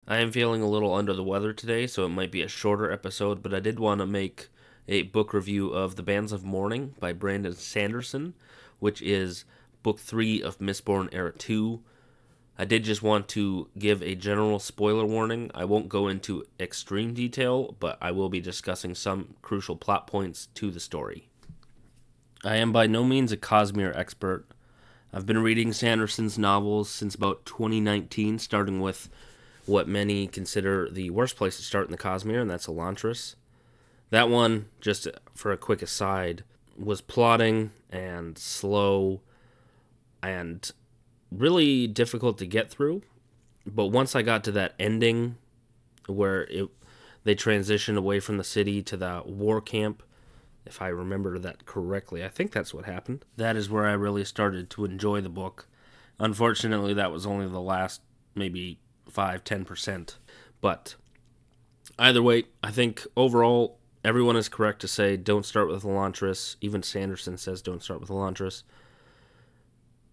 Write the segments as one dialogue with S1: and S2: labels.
S1: I am feeling a little under the weather today, so it might be a shorter episode, but I did want to make a book review of The Bands of Mourning by Brandon Sanderson, which is book 3 of Mistborn Era 2. I did just want to give a general spoiler warning. I won't go into extreme detail, but I will be discussing some crucial plot points to the story. I am by no means a Cosmere expert. I've been reading Sanderson's novels since about 2019, starting with what many consider the worst place to start in the Cosmere, and that's Elantris. That one, just for a quick aside, was plotting and slow and really difficult to get through. But once I got to that ending where they transitioned away from the city to the war camp, if I remember that correctly, I think that's what happened. That is where I really started to enjoy the book. Unfortunately, that was only the last maybe 5-10%. But either way, I think overall everyone is correct to say don't start with Elantris. Even Sanderson says don't start with Elantris.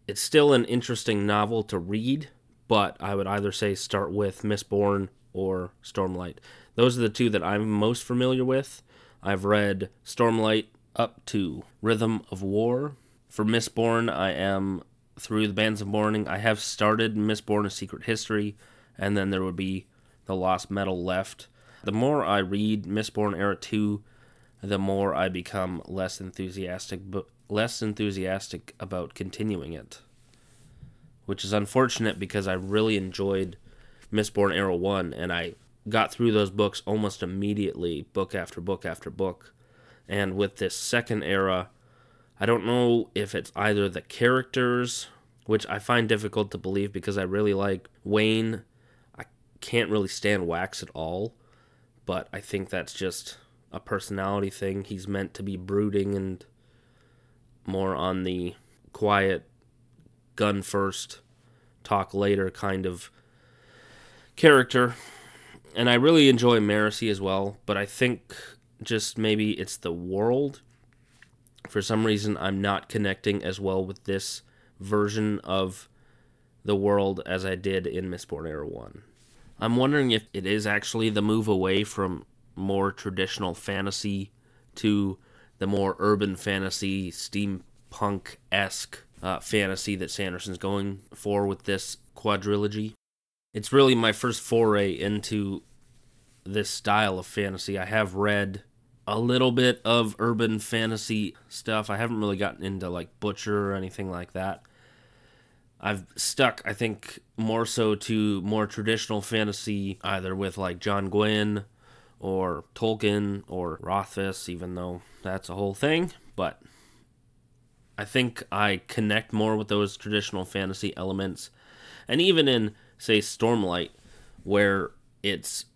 S1: It's still an interesting novel to read, but I would either say start with Mistborn or Stormlight. Those are the two that I'm most familiar with. I've read Stormlight up to Rhythm of War. For Mistborn, I am through the Bands of Mourning. I have started Mistborn: A Secret History, and then there would be The Lost Metal left. The more I read Mistborn Era 2, the more I become less enthusiastic about continuing it. Which is unfortunate because I really enjoyed Mistborn Era 1, and I got through those books almost immediately, book after book after book. And with this second era, I don't know if it's either the characters, which I find difficult to believe because I really like Wayne. I can't really stand Wax at all, but I think that's just a personality thing. He's meant to be brooding and more on the quiet, gun first, talk later kind of character. And I really enjoy Marasi as well, but I think just maybe it's the world. For some reason, I'm not connecting as well with this version of the world as I did in Mistborn Era 1. I'm wondering if it is actually the move away from more traditional fantasy to the more urban fantasy, steampunk-esque fantasy that Sanderson's going for with this quadrilogy. It's really my first foray into this style of fantasy. I have read a little bit of urban fantasy stuff. I haven't really gotten into like Butcher or anything like that. I've stuck, I think, more so to more traditional fantasy, either with like John Gwynne or Tolkien or Rothfuss, even though that's a whole thing. But I think I connect more with those traditional fantasy elements. And even in, say, Stormlight, where it's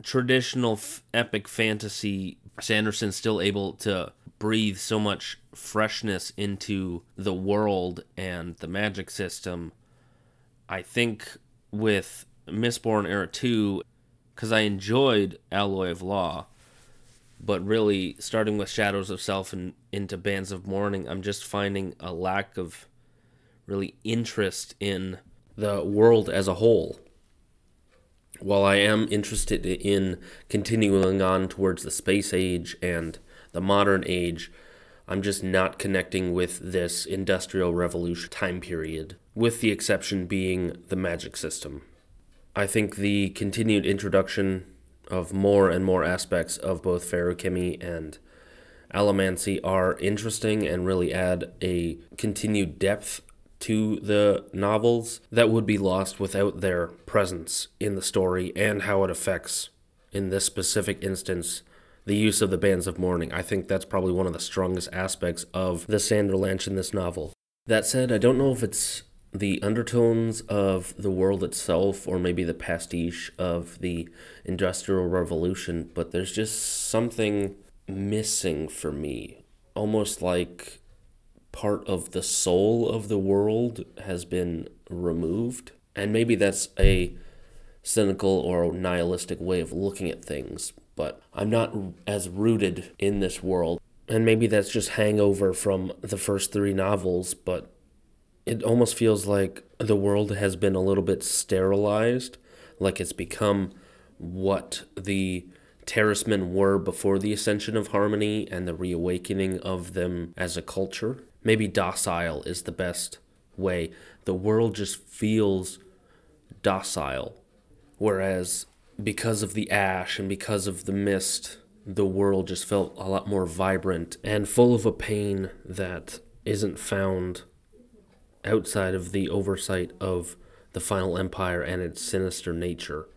S1: traditional epic fantasy, Sanderson's still able to breathe so much freshness into the world and the magic system. I think with Mistborn Era 2, because I enjoyed Alloy of Law, but really starting with Shadows of Self and into Bands of Mourning, I'm just finding a lack of really interest in the world as a whole. While I am interested in continuing on towards the space age and the modern age, I'm just not connecting with this Industrial Revolution time period, with the exception being the magic system. I think the continued introduction of more and more aspects of both feruchemy and allomancy are interesting and really add a continued depth to the novels that would be lost without their presence in the story and how it affects, in this specific instance, the use of the Bands of Mourning. I think that's probably one of the strongest aspects of the Sanderlanche in this novel. That said, I don't know if it's the undertones of the world itself or maybe the pastiche of the Industrial Revolution, but there's just something missing for me. Almost like part of the soul of the world has been removed. And maybe that's a cynical or nihilistic way of looking at things, but I'm not as rooted in this world. And maybe that's just hangover from the first 3 novels, but it almost feels like the world has been a little bit sterilized. like it's become what the Terracemen were before the ascension of Harmony and the reawakening of them as a culture. Maybe docile is the best way. The world just feels docile, whereas because of the ash and because of the mist, the world just felt a lot more vibrant and full of a pain that isn't found outside of the oversight of the Final Empire and its sinister nature.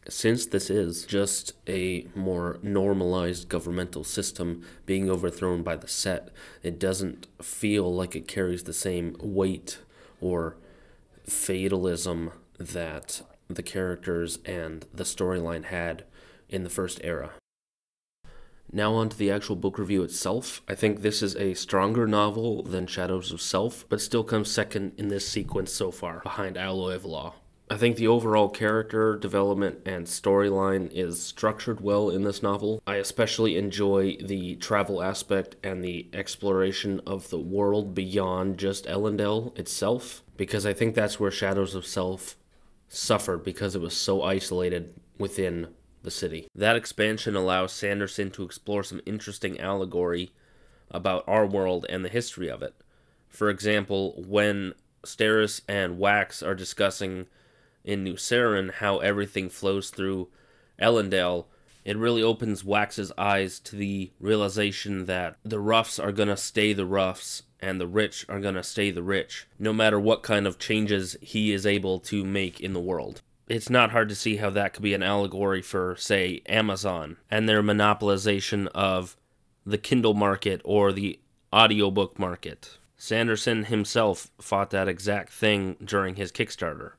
S1: Since this is just a more normalized governmental system being overthrown by the Set, it doesn't feel like it carries the same weight or fatalism that the characters and the storyline had in the first era. Now on to the actual book review itself. I think this is a stronger novel than Shadows of Self, but still comes second in this sequence so far, behind Alloy of Law. I think the overall character development and storyline is structured well in this novel. I especially enjoy the travel aspect and the exploration of the world beyond just Ellendale itself, because I think that's where Shadows of Self suffered because it was so isolated within the city. That expansion allows Sanderson to explore some interesting allegory about our world and the history of it. For example, when Steris and Wax are discussing in New Saren how everything flows through Ellendale, it really opens Wax's eyes to the realization that the roughs are going to stay the roughs and the rich are going to stay the rich, no matter what kind of changes he is able to make in the world. It's not hard to see how that could be an allegory for, say, Amazon and their monopolization of the Kindle market or the audiobook market. Sanderson himself fought that exact thing during his Kickstarter.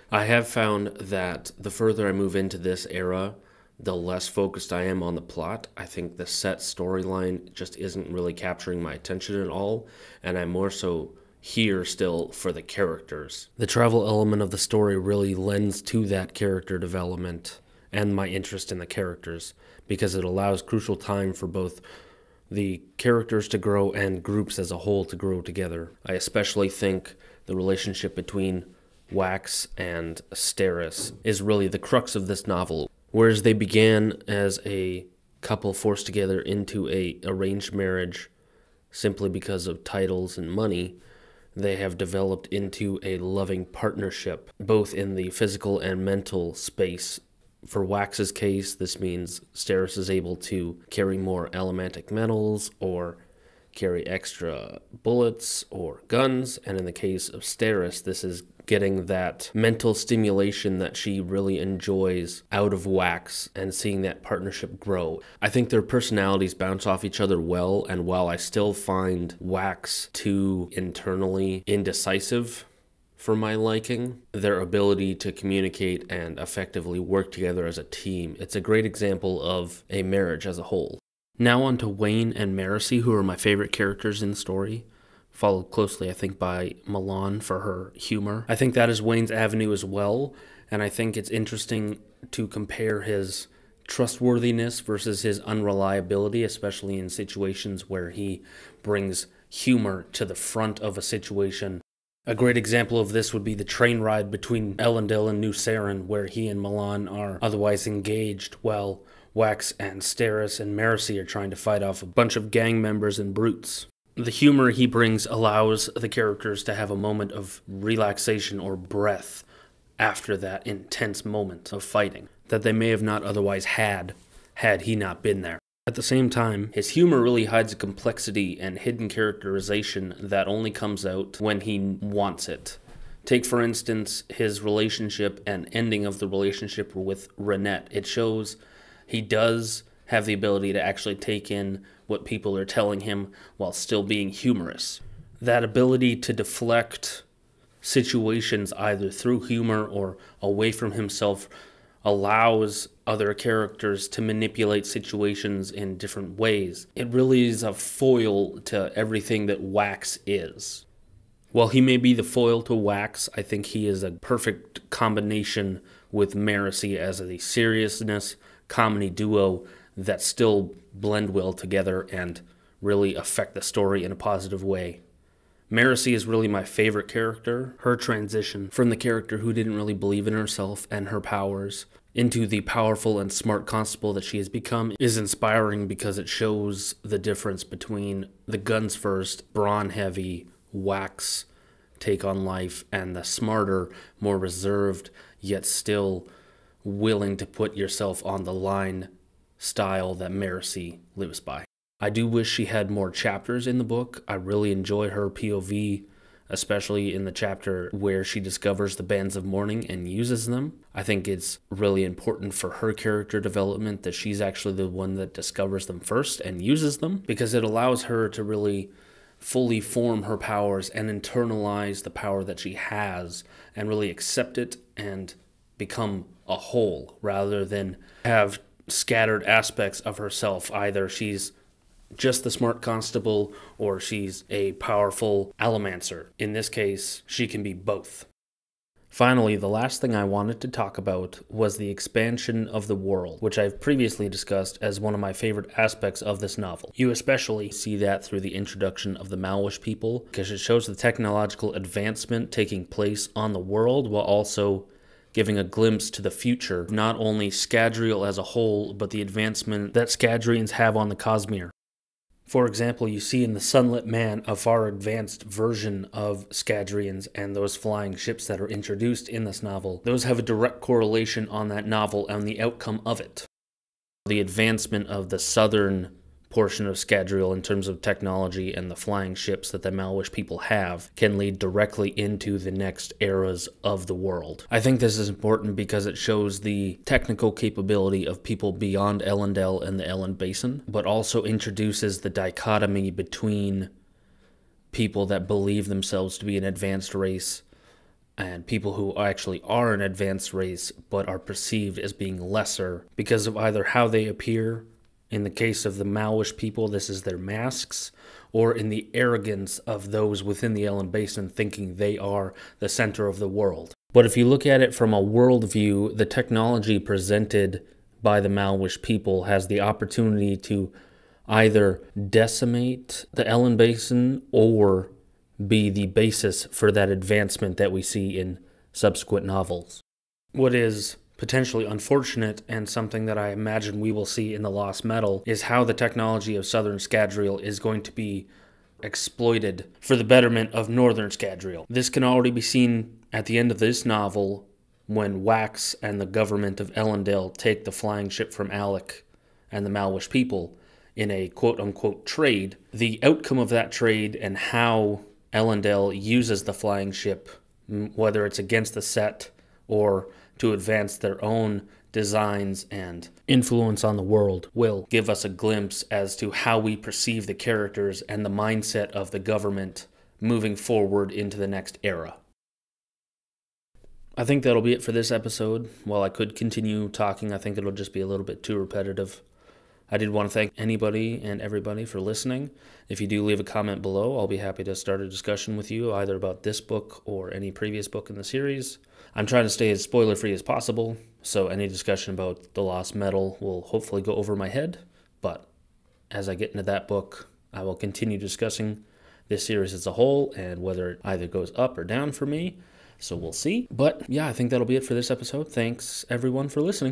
S1: I have found that the further I move into this era, the less focused I am on the plot. I think the Set storyline just isn't really capturing my attention at all, and I'm more so here still for the characters. The travel element of the story really lends to that character development and my interest in the characters, because it allows crucial time for both the characters to grow and groups as a whole to grow together. I especially think the relationship between Wax and Steris is really the crux of this novel. Whereas they began as a couple forced together into a arranged marriage simply because of titles and money, they have developed into a loving partnership, both in the physical and mental space. For Wax's case, this means Steris is able to carry more elementic metals or carry extra bullets or guns, and in the case of Steris, this is getting that mental stimulation that she really enjoys out of Wax and seeing that partnership grow. I think their personalities bounce off each other well, and while I still find Wax too internally indecisive for my liking, their ability to communicate and effectively work together as a team, it's a great example of a marriage as a whole. Now on to Wayne and Marasi, who are my favorite characters in the story, followed closely, I think, by Milan for her humor. I think that is Wayne's avenue as well, and I think it's interesting to compare his trustworthiness versus his unreliability, especially in situations where he brings humor to the front of a situation. A great example of this would be the train ride between Ellendale and New Saren, where he and Milan are otherwise engaged while Wax and Steris and Marasi are trying to fight off a bunch of gang members and brutes. The humor he brings allows the characters to have a moment of relaxation or breath after that intense moment of fighting that they may have not otherwise had he not been there. At the same time, his humor really hides a complexity and hidden characterization that only comes out when he wants it. Take, for instance, his relationship and ending of the relationship with Renette. It shows he does have the ability to actually take in what people are telling him while still being humorous. That ability to deflect situations either through humor or away from himself allows other characters to manipulate situations in different ways. It really is a foil to everything that Wax is. While he may be the foil to Wax, I think he is a perfect combination with Marasi as a seriousness comedy duo that still blend well together and really affect the story in a positive way. Marasi is really my favorite character. Her transition from the character who didn't really believe in herself and her powers into the powerful and smart constable that she has become is inspiring because it shows the difference between the guns first, brawn heavy, wax take on life, and the smarter, more reserved, yet still willing to put yourself on the line style that Marasi lives by. I do wish she had more chapters in the book. I really enjoy her POV, especially in the chapter where she discovers the bands of mourning and uses them. I think it's really important for her character development that she's actually the one that discovers them first and uses them, because it allows her to really fully form her powers and internalize the power that she has and really accept it and become a whole rather than have scattered aspects of herself. Either she's just the smart constable or she's a powerful allomancer. In this case, she can be both. Finally, the last thing I wanted to talk about was the expansion of the world, which I've previously discussed as one of my favorite aspects of this novel. You especially see that through the introduction of the Malwish people, because it shows the technological advancement taking place on the world while also giving a glimpse to the future, not only Scadrial as a whole, but the advancement that Scadrians have on the Cosmere. For example, you see in The Sunlit Man a far advanced version of Scadrians, and those flying ships that are introduced in this novel, those have a direct correlation on that novel and the outcome of it. The advancement of the southern portion of Scadrial in terms of technology and the flying ships that the Malwish people have can lead directly into the next eras of the world. I think this is important because it shows the technical capability of people beyond Elendel and the Elend Basin, but also introduces the dichotomy between people that believe themselves to be an advanced race and people who actually are an advanced race but are perceived as being lesser because of either how they appear. In the case of the Malwish people, this is their masks, or in the arrogance of those within the Elend Basin thinking they are the center of the world. But if you look at it from a worldview, the technology presented by the Malwish people has the opportunity to either decimate the Elend Basin or be the basis for that advancement that we see in subsequent novels. What is potentially unfortunate, and something that I imagine we will see in The Lost Metal, is how the technology of Southern Scadrial is going to be exploited for the betterment of Northern Scadrial. This can already be seen at the end of this novel when Wax and the government of Elendel take the flying ship from Alec and the Malwish people in a quote-unquote trade. The outcome of that trade and how Elendel uses the flying ship, whether it's against the set or to advance their own designs and influence on the world, will give us a glimpse as to how we perceive the characters and the mindset of the government moving forward into the next era. I think that'll be it for this episode. While I could continue talking, I think it'll just be a little bit too repetitive. I did want to thank anybody and everybody for listening. If you do leave a comment below, I'll be happy to start a discussion with you either about this book or any previous book in the series. I'm trying to stay as spoiler-free as possible, so any discussion about The Lost Metal will hopefully go over my head, but as I get into that book, I will continue discussing this series as a whole and whether it either goes up or down for me, so we'll see. But yeah, I think that'll be it for this episode. Thanks everyone for listening.